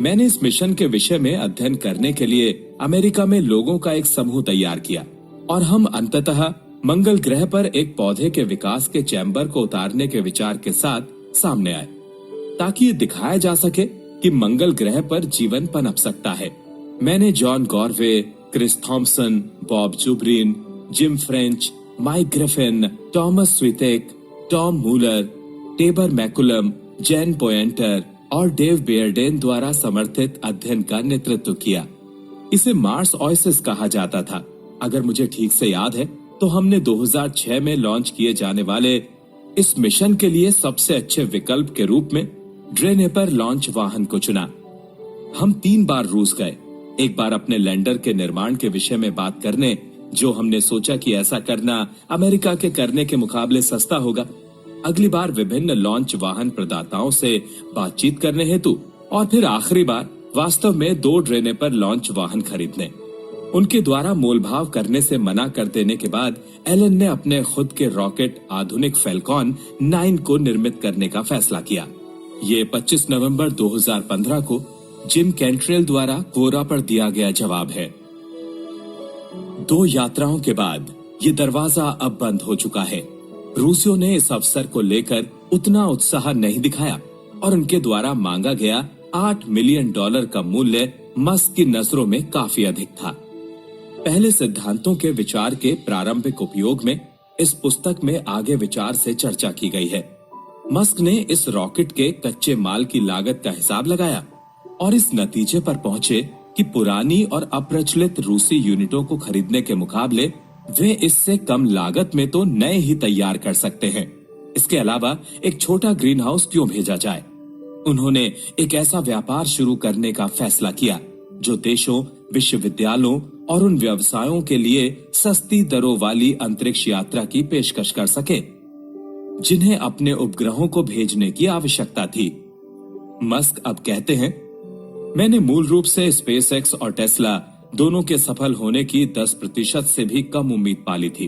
मैंने इस मिशन के विषय में अध्ययन करने के लिए अमेरिका में लोगों का एक समूह तैयार किया और हम अंततः मंगल ग्रह पर एक पौधे के विकास के चैम्बर को उतारने के विचार के साथ सामने आए, ताकि ये दिखाया जा सके कि मंगल ग्रह पर जीवन पनप सकता है। मैंने John Garvey, Chris Thompson, Bob Zubrin, Jim French, Mike Griffin, Thomas Svitek, Tom Muller, Taber MacCallum, Jane Poynter और डेव बेयरडेन द्वारा समर्थित अध्ययन का नेतृत्व किया। इसे मार्स ओएसिस कहा जाता था। अगर मुझे ठीक से याद है तो हमने 2006 में लॉन्च किए जाने वाले इस मिशन के लिए सबसे अच्छे विकल्प के रूप में ड्रेनेपर लॉन्च वाहन को चुना। हम 3 बार रूस गए, एक बार अपने लैंडर के निर्माण के विषय में बात करने, जो हमने सोचा कि ऐसा करना अमेरिका के करने के मुकाबले सस्ता होगा। अगली बार विभिन्न लॉन्च वाहन प्रदाताओं से बातचीत करने हेतु, और फिर आखिरी बार वास्तव में 2 ड्रेनेपर लॉन्च वाहन खरीदने। उनके द्वारा मोलभाव करने से मना कर देने के बाद एलन ने अपने खुद के रॉकेट आधुनिक फैल्कॉन 9 को निर्मित करने का फैसला किया। ये 25 नवंबर 2015 को जिम कैंट्रेल द्वारा कोरा पर दिया गया जवाब है। 2 यात्राओं के बाद ये दरवाजा अब बंद हो चुका है। रूसियों ने इस अवसर को लेकर उतना उत्साह नहीं दिखाया और उनके द्वारा मांगा गया $8 मिलियन का मूल्य मस्क की नजरों में काफी अधिक था। पहले सिद्धांतों के विचार के प्रारंभिक उपयोग में इस पुस्तक में आगे विचार से चर्चा की गई है। मस्क ने इस रॉकेट के कच्चे माल की लागत का हिसाब लगाया और इस नतीजे पर पहुंचे कि पुरानी और अप्रचलित रूसी यूनिटों को खरीदने के मुकाबले वे इससे कम लागत में तो नए ही तैयार कर सकते हैं। इसके अलावा एक छोटा ग्रीन हाउस क्यों भेजा जाए। उन्होंने एक ऐसा व्यापार शुरू करने का फैसला किया जो देशों, विश्वविद्यालयों और उन व्यवसायों के लिए सस्ती दरों वाली अंतरिक्ष यात्रा की पेशकश कर सके जिन्हें अपने उपग्रहों को भेजने की आवश्यकता थी। मस्क अब कहते हैं, मैंने मूल रूप से स्पेसएक्स और टेस्ला दोनों के सफल होने की 10% से भी कम उम्मीद पाली थी,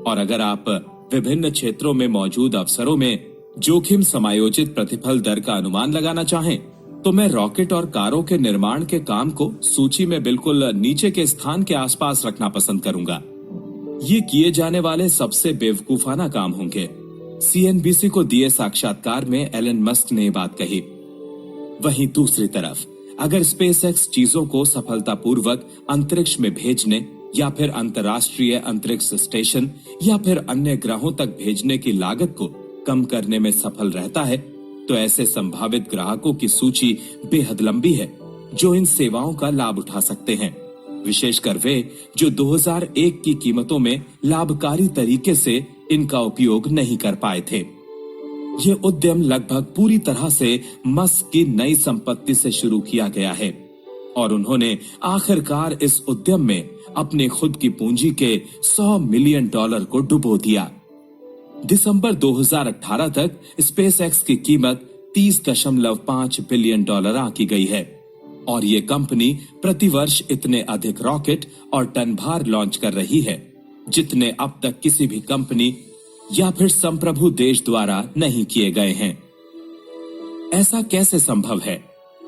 और अगर आप विभिन्न क्षेत्रों में मौजूद अवसरों में जोखिम समायोजित प्रतिफल दर का अनुमान लगाना चाहें, तो मैं रॉकेट और कारों के निर्माण के काम को सूची में बिल्कुल नीचे के स्थान के आसपास रखना पसंद करूंगा। ये किए जाने वाले सबसे बेवकूफाना काम होंगे। CNBC को दिए साक्षात्कार में एलन मस्क ने बात कही। वहीं दूसरी तरफ अगर स्पेसएक्स चीजों को सफलतापूर्वक अंतरिक्ष में भेजने या फिर अंतर्राष्ट्रीय अंतरिक्ष स्टेशन या फिर अन्य ग्रहों तक भेजने की लागत को कम करने में सफल रहता है, तो ऐसे संभावित ग्राहकों की सूची बेहद लंबी है जो इन सेवाओं का लाभ उठा सकते हैं, विशेषकर वे जो 2001 की कीमतों में लाभकारी तरीके से इनका उपयोग नहीं कर पाए थे। ये उद्यम लगभग पूरी तरह से मस्क की नई संपत्ति से शुरू किया गया है और उन्होंने आखिरकार इस उद्यम में अपने खुद की पूंजी के $100 मिलियन को डुबो दिया। दिसंबर 2018 तक स्पेसएक्स की कीमत $30.5 बिलियन आंकी गई है और ये कंपनी प्रतिवर्ष इतने अधिक रॉकेट और टन भार लॉन्च कर रही है जितने अब तक किसी भी कंपनी या फिर संप्रभु देश द्वारा नहीं किए गए हैं। ऐसा कैसे संभव है?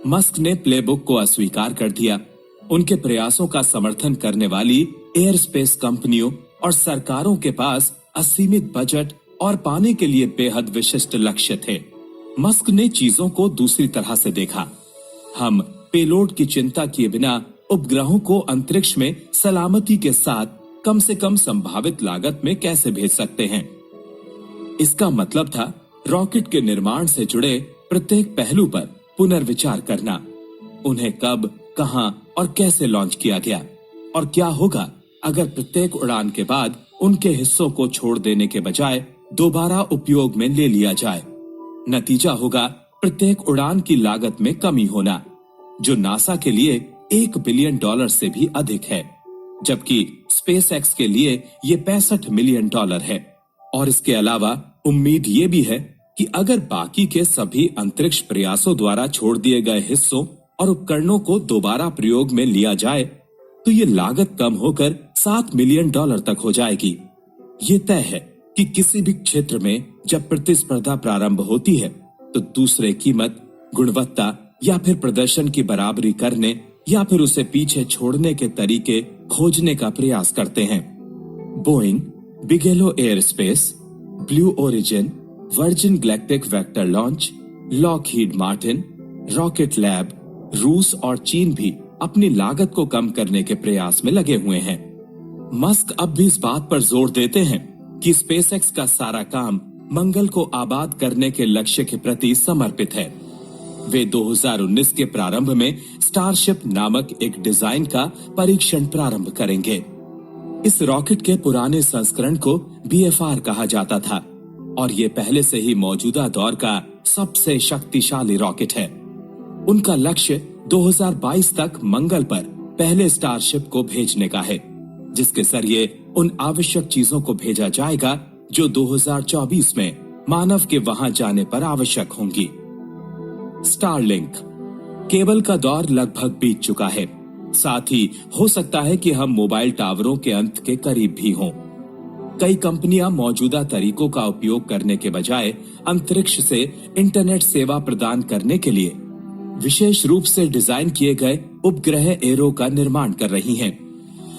मस्क ने प्लेबुक को अस्वीकार कर दिया। उनके प्रयासों का समर्थन करने वाली एयरस्पेस कंपनियों और सरकारों के पास असीमित बजट और पाने के लिए बेहद विशिष्ट लक्ष्य थे। मस्क ने चीजों को दूसरी तरह से देखा। हम पेलोड की चिंता किए बिना उपग्रहों को अंतरिक्ष में सलामती के साथ कम से कम संभावित लागत में कैसे भेज सकते हैं। इसका मतलब था रॉकेट के निर्माण से जुड़े प्रत्येक पहलू पर पुनर्विचार करना। उन्हें कब, कहां और कैसे लॉन्च किया गया और क्या होगा अगर प्रत्येक उड़ान के बाद उनके हिस्सों को छोड़ देने के बजाय दोबारा उपयोग में ले लिया जाए। नतीजा होगा प्रत्येक उड़ान की लागत में कमी होना, जो नासा के लिए $1 बिलियन से भी अधिक है, जबकि स्पेसएक्स के लिए ये $65 मिलियन है। और इसके अलावा उम्मीद ये भी है कि अगर बाकी के सभी अंतरिक्ष प्रयासों द्वारा छोड़ दिए गए हिस्सों और उपकरणों को दोबारा प्रयोग में लिया जाए तो ये लागत कम होकर $7 मिलियन तक हो जाएगी। ये तय है कि किसी भी क्षेत्र में जब प्रतिस्पर्धा प्रारंभ होती है तो दूसरे कीमत, गुणवत्ता या फिर प्रदर्शन की बराबरी करने या फिर उसे पीछे छोड़ने के तरीके खोजने का प्रयास करते हैं। Boeing, Bigelow Aerospace, Blue Origin, Virgin Galactic Vector Launch, Lockheed Martin, Rocket Lab, रूस और चीन भी अपनी लागत को कम करने के प्रयास में लगे हुए हैं। मस्क अब भी इस बात पर जोर देते हैं कि स्पेसएक्स का सारा काम मंगल को आबाद करने के लक्ष्य के प्रति समर्पित है। वे 2019 के प्रारंभ में स्टारशिप नामक एक डिजाइन का परीक्षण प्रारंभ करेंगे। इस रॉकेट के पुराने संस्करण को BFR कहा जाता था और ये पहले से ही मौजूदा दौर का सबसे शक्तिशाली रॉकेट है। उनका लक्ष्य 2022 तक मंगल पर पहले स्टारशिप को भेजने का है, जिसके जरिए उन आवश्यक चीजों को भेजा जाएगा जो 2024 में मानव के वहां जाने पर आवश्यक होंगी। स्टारलिंक, केबल का दौर लगभग बीत चुका है। साथ ही हो सकता है कि हम मोबाइल टावरों के अंत के करीब भी हों। कई कंपनियां मौजूदा तरीकों का उपयोग करने के बजाय अंतरिक्ष से इंटरनेट सेवा प्रदान करने के लिए विशेष रूप से डिजाइन किए गए उपग्रह एरो का निर्माण कर रही हैं।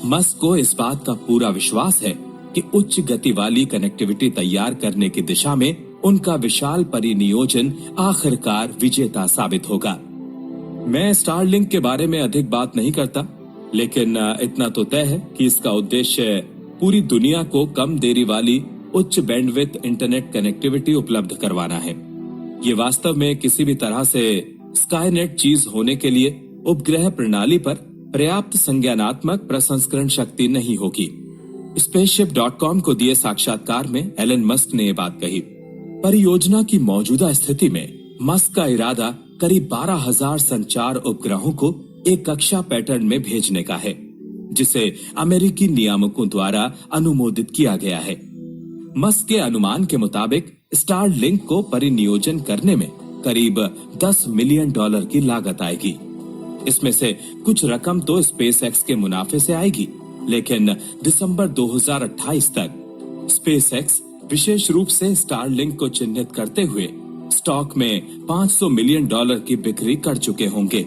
मस्क को इस बात का पूरा विश्वास है कि उच्च गति वाली कनेक्टिविटी तैयार करने की दिशा में उनका विशाल परिनियोजन आखिरकार विजेता साबित होगा। मैं स्टारलिंक के बारे में अधिक बात नहीं करता, लेकिन इतना तो तय है कि इसका उद्देश्य पूरी दुनिया को कम देरी वाली उच्च बैंडविड्थ इंटरनेट कनेक्टिविटी उपलब्ध करवाना है। ये वास्तव में किसी भी तरह से स्काईनेट चीज होने के लिए उपग्रह प्रणाली पर पर्याप्त संज्ञानात्मक प्रसंस्करण शक्ति नहीं होगी। स्पेसशिप.com को दिए साक्षात्कार में एलन मस्क ने ये बात कही। परियोजना की मौजूदा स्थिति में मस्क का इरादा करीब 12,000 संचार उपग्रहों को एक कक्षा पैटर्न में भेजने का है, जिसे अमेरिकी नियामकों द्वारा अनुमोदित किया गया है। मस्क के अनुमान के मुताबिक स्टारलिंक को परिनियोजन करने में करीब $10 मिलियन की लागत आएगी। इसमें से कुछ रकम तो स्पेसएक्स के मुनाफे से आएगी, लेकिन दिसंबर 2028 तक स्पेसएक्स विशेष रूप से स्टारलिंक को चिन्हित करते हुए स्टॉक में $500 मिलियन की बिक्री कर चुके होंगे।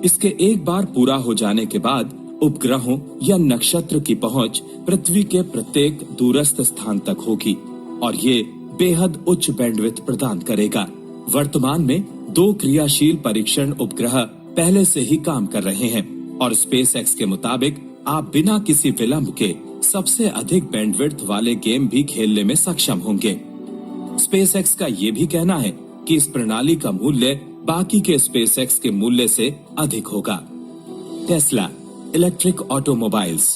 इसके एक बार पूरा हो जाने के बाद उपग्रहों या नक्षत्र की पहुंच पृथ्वी के प्रत्येक दूरस्थ स्थान तक होगी और ये बेहद उच्च बैंडविड्थ प्रदान करेगा। वर्तमान में 2 क्रियाशील परीक्षण उपग्रह पहले से ही काम कर रहे हैं और स्पेसएक्स के मुताबिक आप बिना किसी विलंब के सबसे अधिक बैंडविड्थ वाले गेम भी खेलने में सक्षम होंगे। स्पेसएक्स का ये भी कहना है कि इस प्रणाली का मूल्य बाकी के स्पेसएक्स के मूल्य से अधिक होगा। टेस्ला इलेक्ट्रिक ऑटोमोबाइल्स,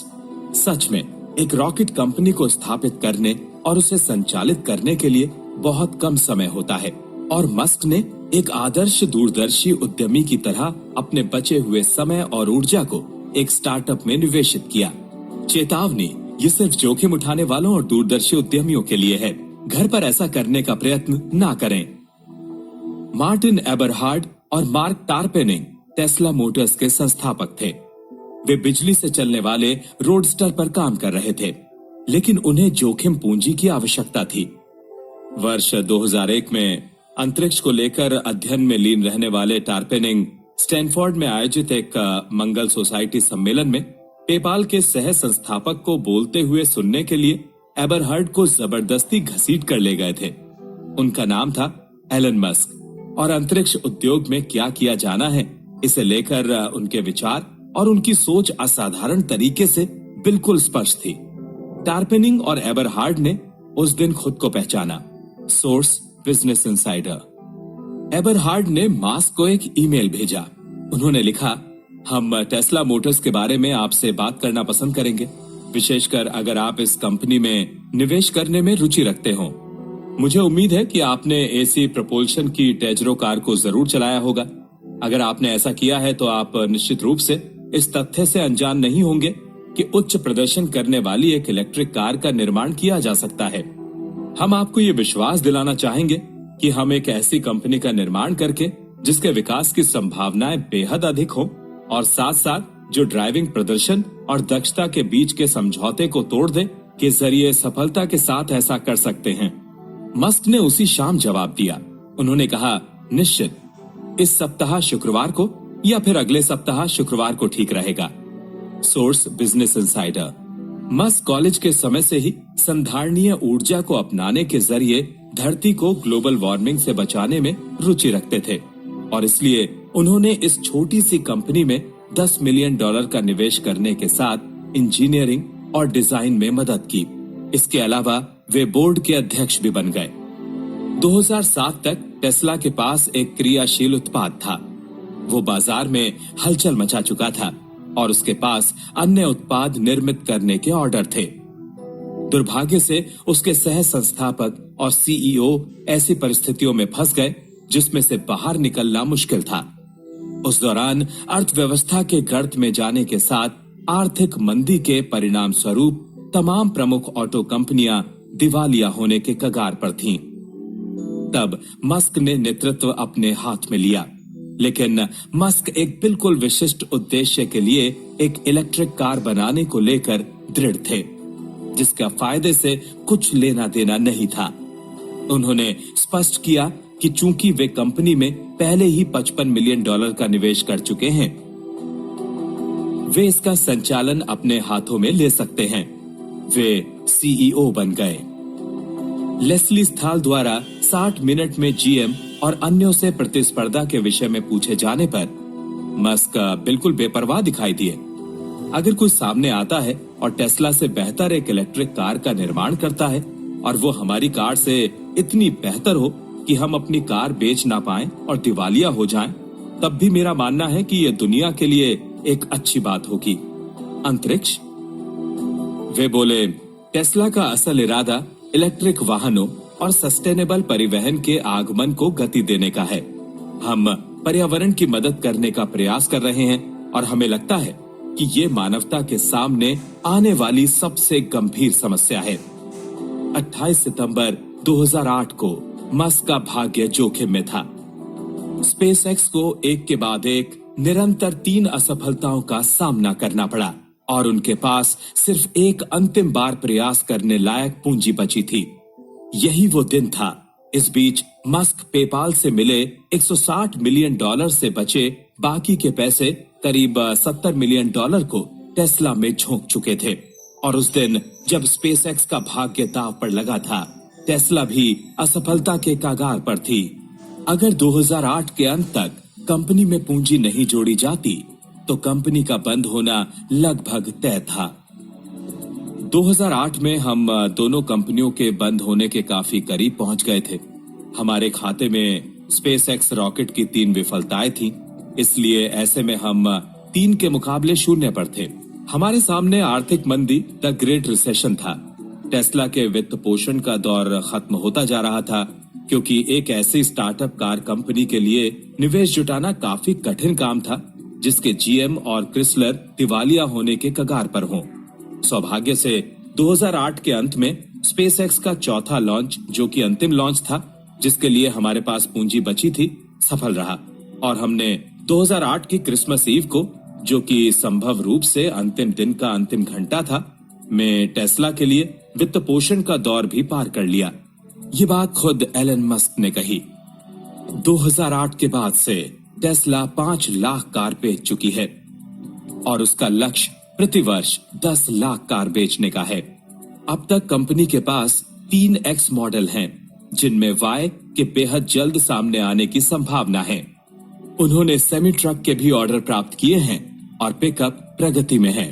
सच में एक रॉकेट कंपनी को स्थापित करने और उसे संचालित करने के लिए बहुत कम समय होता है और मस्क ने एक आदर्श दूरदर्शी उद्यमी की तरह अपने बचे हुए समय और ऊर्जा को एक स्टार्टअप में निवेशित किया। चेतावनी, ये सिर्फ जोखिम उठाने वालों और दूरदर्शी उद्यमियों के लिए है। घर पर ऐसा करने का प्रयत्न ना करें। मार्टिन एबरहार्ड और मार्क टारपेनिंग टेस्ला मोटर्स के संस्थापक थे। वे बिजली से चलने वाले रोडस्टर पर काम कर रहे थे, लेकिन उन्हें जोखिम पूंजी की आवश्यकता थी। वर्ष 2001 में अंतरिक्ष को लेकर अध्ययन में लीन रहने वाले टारपेनिंग स्टैनफोर्ड में आयोजित एक मंगल सोसाइटी सम्मेलन में पेपाल के सह संस्थापक को बोलते हुए सुनने के लिए एबरहार्ड को जबरदस्ती घसीट कर ले गए थे। उनका नाम था एलन मस्क और अंतरिक्ष उद्योग में क्या किया जाना है इसे लेकर उनके विचार और उनकी सोच असाधारण तरीके से बिल्कुल स्पष्ट थी। टारपेनिंग और एबरहार्ड ने उस दिन खुद को पहचाना। Source business insider. एबरहार्ड ने मास्क को एक ईमेल भेजा। उन्होंने लिखा, हम टेस्ला मोटर्स के बारे में आपसे बात करना पसंद करेंगे, विशेषकर अगर आप इस कंपनी में निवेश करने में रुचि रखते हो। मुझे उम्मीद है कि आपने एसी प्रपोल्शन की टेजरो कार को जरूर चलाया होगा। अगर आपने ऐसा किया है तो आप निश्चित रूप से इस तथ्य से अनजान नहीं होंगे कि उच्च प्रदर्शन करने वाली एक इलेक्ट्रिक कार का निर्माण किया जा सकता है। हम आपको ये विश्वास दिलाना चाहेंगे कि हम एक ऐसी कंपनी का निर्माण करके जिसके विकास की संभावनाएं बेहद अधिक हो और साथ साथ जो ड्राइविंग प्रदर्शन और दक्षता के बीच के समझौते को तोड़ दे के जरिए सफलता के साथ ऐसा कर सकते हैं। मस्क ने उसी शाम जवाब दिया। उन्होंने कहा, निश्चित, इस सप्ताह शुक्रवार को या फिर अगले सप्ताह शुक्रवार को ठीक रहेगा। Source business insider. Musk college के समय से ही संधारणीय ऊर्जा को अपनाने के जरिए धरती को ग्लोबल वार्मिंग से बचाने में रुचि रखते थे और इसलिए उन्होंने इस छोटी सी कंपनी में $10 मिलियन का निवेश करने के साथ इंजीनियरिंग और डिजाइन में मदद की। इसके अलावा वे बोर्ड के अध्यक्ष भी बन गए। 2007 तक टेस्ला के पास एक क्रियाशील उत्पाद था। वो बाजार में हलचल मचा चुका था और उसके पास अन्य उत्पाद निर्मित करने के ऑर्डर थे। दुर्भाग्य से उसके सह संस्थापक और सीईओ ऐसी परिस्थितियों में फंस गए जिसमें से बाहर निकलना मुश्किल था। उस दौरान अर्थव्यवस्था के गर्त में जाने के साथ आर्थिक मंदी के परिणाम स्वरूप तमाम प्रमुख ऑटो कंपनियां दिवालिया होने के कगार पर थीं। तब मस्क ने नेतृत्व अपने हाथ में लिया, लेकिन मस्क एक बिल्कुल विशिष्ट उद्देश्य के लिए एक इलेक्ट्रिक कार बनाने को लेकर दृढ़ थे, जिसका फायदे से कुछ लेना देना नहीं था। उन्होंने स्पष्ट किया कि चूंकि वे कंपनी में पहले ही $55 मिलियन का निवेश कर चुके हैं, वे इसका संचालन अपने हाथों में ले सकते हैं। वे सीईओ बन गए। लेस्ली स्थाल द्वारा 60 मिनट में जीएम और अन्यों से प्रतिस्पर्धा के विषय में पूछे जाने पर मस्क बिल्कुल बेपरवाह दिखाई दिए। अगर कोई सामने आता है और टेस्ला से बेहतर एक इलेक्ट्रिक कार का निर्माण करता है और वो हमारी कार से इतनी बेहतर हो कि हम अपनी कार बेच ना पाएं और दिवालिया हो जाएं, तब भी मेरा मानना है कि ये दुनिया के लिए एक अच्छी बात होगी। अंतरिक्ष। वे बोले, टेस्ला का असल इरादा इलेक्ट्रिक वाहनों और सस्टेनेबल परिवहन के आगमन को गति देने का है। हम पर्यावरण की मदद करने का प्रयास कर रहे हैं और हमें लगता है कि ये मानवता के सामने आने वाली सबसे गंभीर समस्या है। 28 सितंबर 2008 को मस्क का भाग्य जोखिम में था। स्पेसएक्स को एक के बाद एक निरंतर 3 असफलताओं का सामना करना पड़ा और उनके पास सिर्फ एक अंतिम बार प्रयास करने लायक पूंजी बची थी। यही वो दिन था। इस बीच मस्क पेपाल से मिले $160 मिलियन से बचे बाकी के पैसे करीब $70 मिलियन को टेस्ला में झोंक चुके थे और उस दिन जब स्पेसएक्स का भाग्य दांव पर लगा था, टेस्ला भी असफलता के कगार पर थी। अगर 2008 के अंत तक कंपनी में पूंजी नहीं जोड़ी जाती तो कंपनी का बंद होना लगभग तय था। 2008 में हम दोनों कंपनियों के बंद होने के काफी करीब पहुंच गए थे। हमारे खाते में स्पेसएक्स रॉकेट की 3 विफलताएं थीं, इसलिए ऐसे में हम 3 के मुकाबले 0 पर थे। हमारे सामने आर्थिक मंदी, द ग्रेट रिसेशन था। टेस्ला के वित्त पोषण का दौर खत्म होता जा रहा था, क्योंकि एक ऐसी स्टार्टअप कार कंपनी के लिए निवेश जुटाना काफी कठिन काम था जिसके जीएम और क्रिसलर दिवालिया होने के कगार पर हों। सौभाग्य से 2008 के अंत में स्पेसएक्स का चौथा लॉन्च, जो कि अंतिम लॉन्च था जिसके लिए हमारे पास पूंजी बची थी, सफल रहा और हमने 2008 की क्रिसमस ईव को, जो कि संभव रूप से अंतिम दिन का अंतिम घंटा था, में टेस्ला के लिए वित्त पोषण का दौर भी पार कर लिया। ये बात खुद एलन मस्क ने कही। 2008 के बाद से टेस्ला 5 लाख कार बेच चुकी है और उसका लक्ष्य प्रतिवर्ष 10 लाख कार बेचने का है। अब तक कंपनी के पास 3X मॉडल हैं, जिनमें Y के बेहद जल्द सामने आने की संभावना है। उन्होंने सेमी ट्रक के भी ऑर्डर प्राप्त किए हैं और पिकअप प्रगति में है।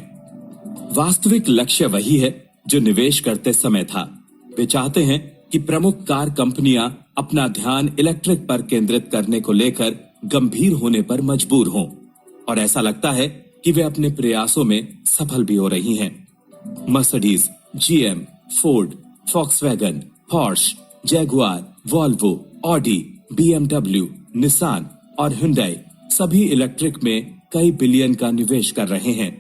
वास्तविक लक्ष्य वही है जो निवेश करते समय था। वे चाहते हैं कि प्रमुख कार कंपनियां अपना ध्यान इलेक्ट्रिक पर केंद्रित करने को लेकर गंभीर होने पर मजबूर हों और ऐसा लगता है कि वे अपने प्रयासों में सफल भी हो रही हैं। Mercedes, GM, Ford, Volkswagen, Porsche, Jaguar, Volvo, Audi, BMW, Nissan और हुंडई सभी इलेक्ट्रिक में कई बिलियन का निवेश कर रहे हैं।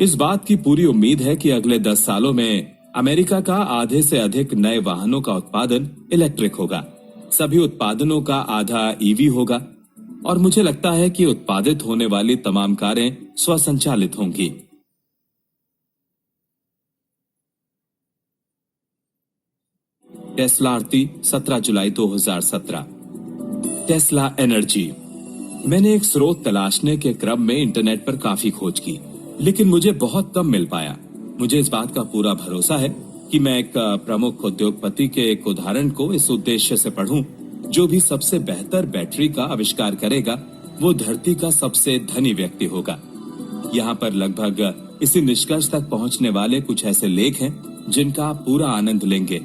इस बात की पूरी उम्मीद है कि अगले 10 सालों में अमेरिका का आधे से अधिक नए वाहनों का उत्पादन इलेक्ट्रिक होगा। सभी उत्पादनों का आधा ईवी होगा और मुझे लगता है कि उत्पादित होने वाली तमाम कारें स्वसंचालित होंगी। टेस्ला आरती 17 जुलाई 2017। Tesla energy. मैंने एक स्रोत तलाशने के क्रम में इंटरनेट पर काफी खोज की, लेकिन मुझे बहुत कम मिल पाया। मुझे इस बात का पूरा भरोसा है कि मैं एक प्रमुख उद्योगपति के एक उदाहरण को इस उद्देश्य से पढ़ूं, जो भी सबसे बेहतर बैटरी का आविष्कार करेगा वो धरती का सबसे धनी व्यक्ति होगा। यहाँ पर लगभग इसी निष्कर्ष तक पहुँचने वाले कुछ ऐसे लेख हैं जिनका आप पूरा आनंद लेंगे।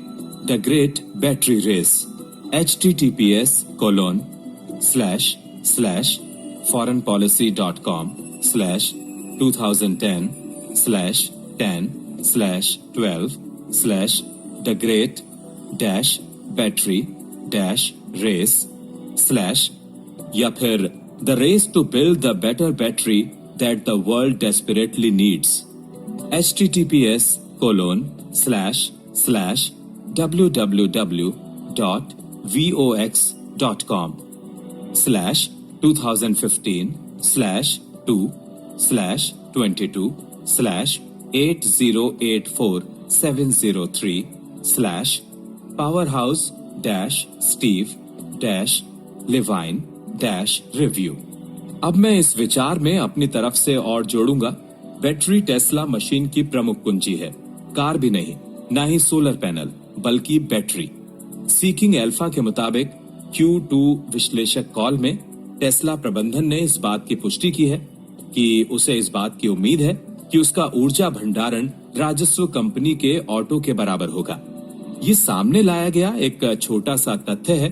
The great battery race, https://foreignpolicy.com/10/12/10-battery-race/ या फिर the race to build the better battery that the world desperately needs, https://www.vox.com/2015/2/22/8084703/powerhouse-steve-levine-review। अब मैं इस विचार में अपनी तरफ से और जोड़ूंगा, बैटरी टेस्ला मशीन की प्रमुख कुंजी है। कार भी नहीं, ना ही सोलर पैनल, बल्कि बैटरी। सीकिंग अल्फा के मुताबिक Q2 विश्लेषक कॉल में टेस्ला प्रबंधन ने इस बात की पुष्टि की है कि उसे इस बात की उम्मीद है कि उसका ऊर्जा भंडारण राजस्व कंपनी के ऑटो के बराबर होगा। ये सामने लाया गया एक छोटा सा तथ्य है